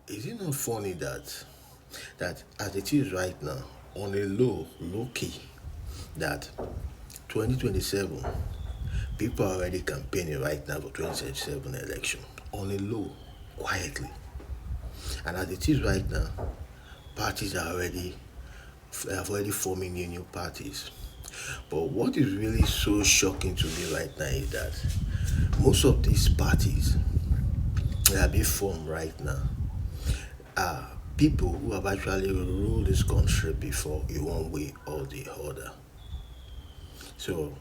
Is it not funny that as it is right now, on a low key, that 2027 people are already campaigning right now for 2027 election on a low, quietly, and as it is right now, parties are already have already forming new parties. But what is really so shocking to me right now is that most of these parties that are being formed right now are people who have actually ruled this country before in one way or the other. So,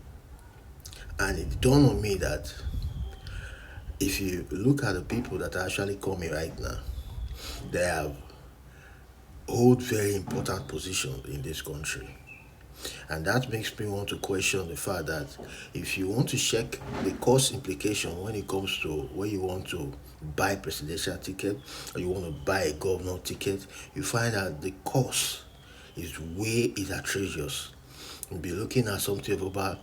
and it dawned on me that if you look at the people that are actually coming right now, they have hold very important positions in this country. And that makes me want to question the fact that if you want to check the cost implication when it comes to when you want to buy presidential ticket or you want to buy a governor ticket, you find that the cost is outrageous. You'll be looking at something of about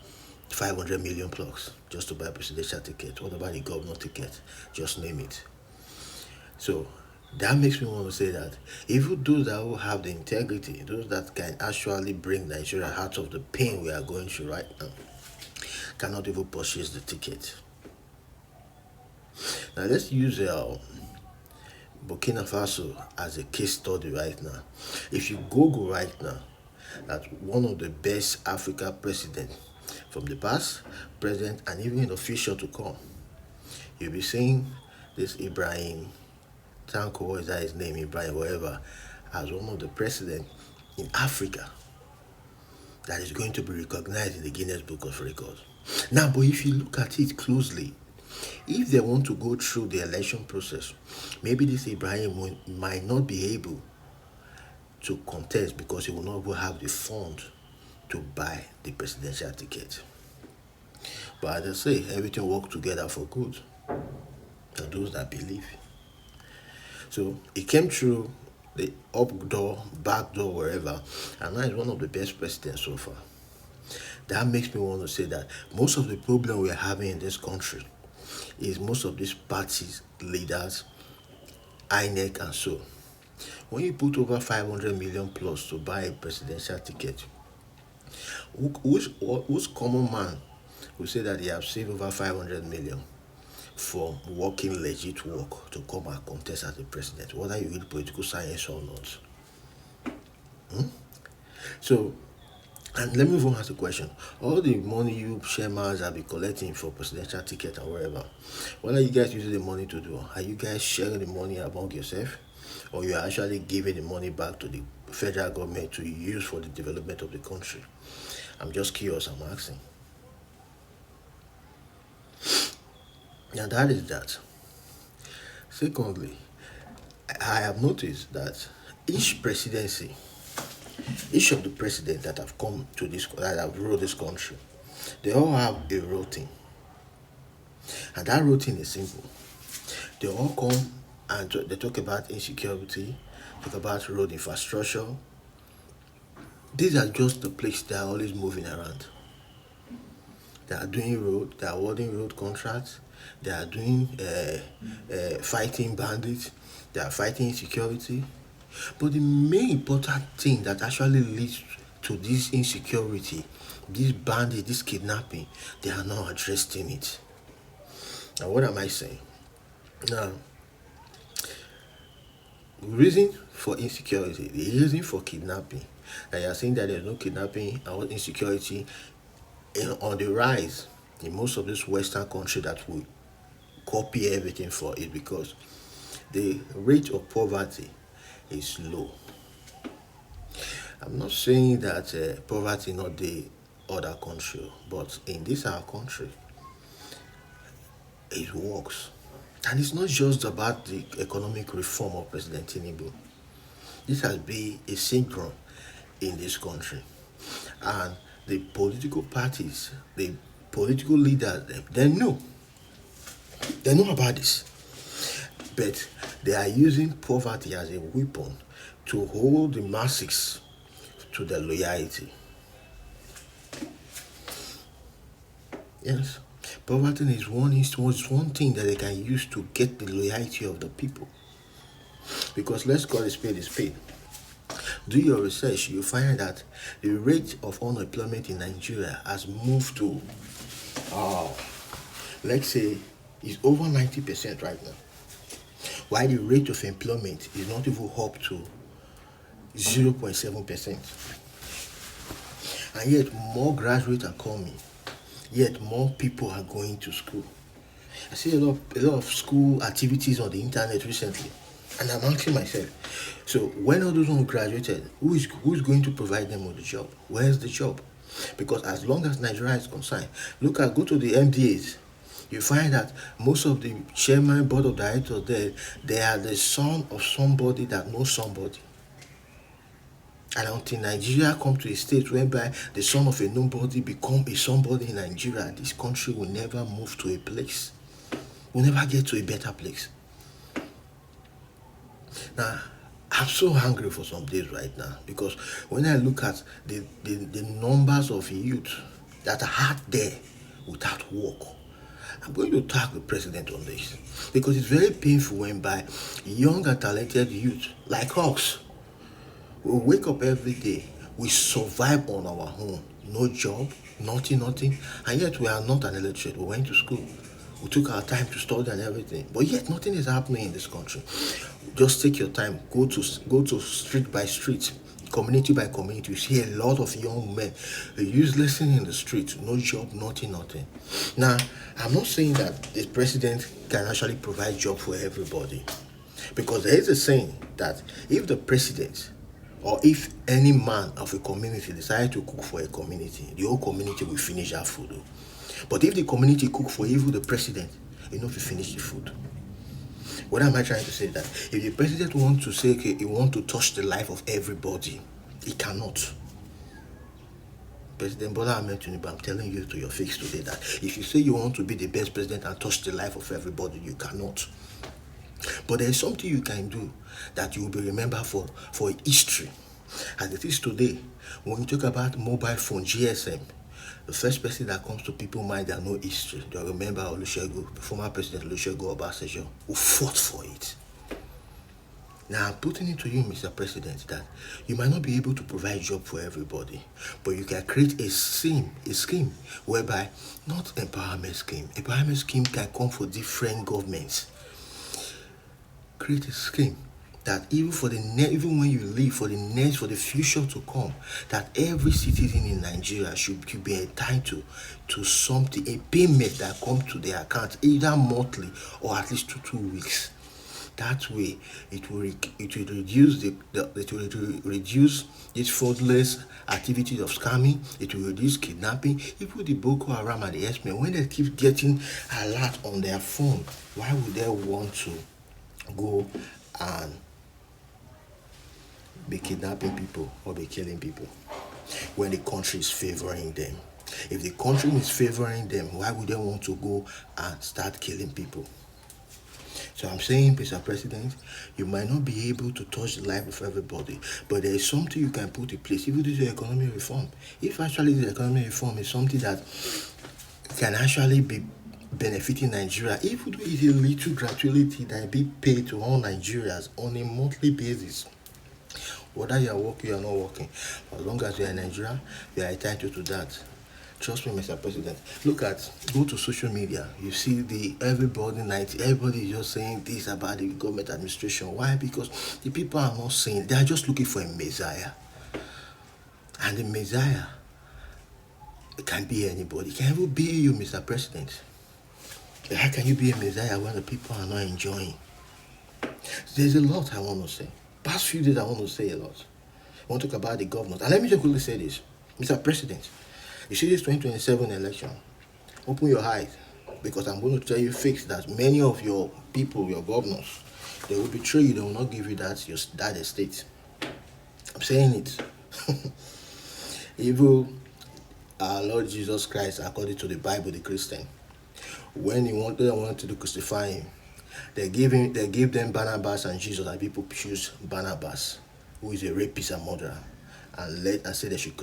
500 million plus just to buy a presidential ticket. What about the governor ticket? Just name it. So that makes me want to say that even those that will have the integrity, those that can actually bring Nigeria out of the pain we are going through right now, cannot even purchase the ticket. Now let's use Burkina Faso as a case study right now. If you Google right now, that one of the best Africa presidents from the past, present, and even in the future to come, you'll be seeing this Ibrahim Tanko, what is that his name, Ibrahim, whatever, as one of the presidents in Africa that is going to be recognized in the Guinness Book of Records. Now, but if you look at it closely, if they want to go through the election process, maybe this Ibrahim might not be able to contest because he will not have the fund to buy the presidential ticket. But as I say, everything works together for good to those that believe. So it came through the up door, back door, wherever, and now he's one of the best presidents so far. That makes me want to say that most of the problem we're having in this country is most of these parties, leaders, INEC, and so. When you put over 500 million plus to buy a presidential ticket, who's common man will say that they have saved over 500 million from working legit work to come and contest as the president, whether you read political science or not. So, and let me even ask the question: all the money you sharemans have been collecting for presidential ticket and wherever, what are you guys using the money to do? Are you guys sharing the money among yourself, or you are actually giving the money back to the federal government to use for the development of the country? I'm just curious. I'm asking. And that is that. Secondly, I have noticed that each presidency, each of the presidents that have come to this, that have ruled this country, they all have a routine. And that routine is simple. They all come and they talk about insecurity, talk about road infrastructure. These are just the places they are always moving around. They are doing road, they are awarding road contracts, they are doing fighting bandits, they are fighting insecurity. But the main important thing that actually leads to this insecurity, this bandit, this kidnapping, they are not addressing it. Now, what am I saying? Now, reason for insecurity, the reason for kidnapping, that you are saying that there's no kidnapping or insecurity on the rise in most of these Western countries that will copy everything for it because the rate of poverty is low. I'm not saying that poverty not the other country, but in this our country, it works. And it's not just about the economic reform of President Tinubu. This has been a syndrome in this country. And the political parties, the political leaders, they know about this. But they are using poverty as a weapon to hold the masses to their loyalty. Yes. Poverty is one thing that they can use to get the loyalty of the people. Because let's call a spade a spade. Do your research, you find that the rate of unemployment in Nigeria has moved to, let's say, is over 90% right now. While the rate of employment is not even up to 0.7%. And yet more graduates are coming, yet more people are going to school. I see a lot of school activities on the internet recently, and I'm asking myself, so when all those ones graduated, who's going to provide them with a job? Where's the job? Because as long as Nigeria is concerned, go to the MDAs, you find that most of the chairman, board of directors there, they are the son of somebody that knows somebody. And until Nigeria come to a state whereby the son of a nobody become a somebody in Nigeria, this country will never move to a place. We'll never get to a better place. Now, I'm so hungry for some days right now, because when I look at the numbers of youth that are out there without work, I'm going to tag the president on this, because it's very painful when by young and talented youth like us, we wake up every day, we survive on our own, no job, nothing, and yet we are not an illiterate. We went to school, we took our time to study and everything, but yet nothing is happening in this country. Just take your time, go to street by street, community by community. You see a lot of young men useless in the street, no job, nothing. Now, I'm not saying that the president can actually provide job for everybody, because there is a saying that if the president or if any man of a community decide to cook for a community, the whole community will finish that food. But if the community cook for even the president, you know, if you finish the food. What am I trying to say? That if the president wants to say, okay, he wants to touch the life of everybody, he cannot. President Bola Ahmed Tinubu, I'm telling you to your face today that if you say you want to be the best president and touch the life of everybody, you cannot. But there is something you can do that you will be remembered for history. As it is today, when you talk about mobile phone, GSM, the first person that comes to people's mind that know history, they'll remember Olusegun, the former president Olusegun Obasanjo, who fought for it. Now, I'm putting it to you, Mr. President, that you might not be able to provide job for everybody, but you can create a scheme whereby, not empowerment scheme can come for different governments. Create a scheme that even when you live for the future to come, that every citizen in Nigeria should be entitled to something, a payment that comes to their account either monthly or at least 2 weeks. That way, it will reduce this fraudulent activities of scamming. It will reduce kidnapping. Even the Boko Haram and the S-Men, when they keep getting alert on their phone, why would they want to go and be kidnapping people or be killing people when the country is favoring them? If the country is favoring them, why would they want to go and start killing people? So I'm saying, Mr. President, you might not be able to touch the life of everybody, but there is something you can put in place. If you do your economic reform, if actually the economic reform is something that can actually be benefiting Nigeria, if it is a little gratuity that be paid to all Nigerians on a monthly basis, whether you are working or not working, as long as you are in Nigeria, you are entitled to that. Trust me, Mr. President. Go to social media. You see everybody is just saying this about the government administration. Why? Because the people are not saying, they are just looking for a Messiah. And the Messiah, it can be anybody. It can even be you, Mr. President. How can you be a Messiah when the people are not enjoying? There's a lot I want to say. Past few days I want to say a lot. I want to talk about the governors. And let me just quickly say this. Mr. President, you see this 2027 election, open your eyes, because I'm going to tell you fix that many of your people, your governors, they will betray you, they will not give you that estate. I'm saying it. Even our Lord Jesus Christ, according to the Bible, the Christian, when they wanted to crucify him, they gave them Barnabas and Jesus, and people choose Barnabas, who is a rapist and murderer, and say they should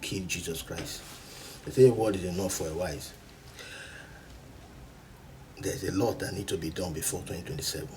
kill Jesus Christ. They say a word is enough for a wise. There's a lot that needs to be done before 2027.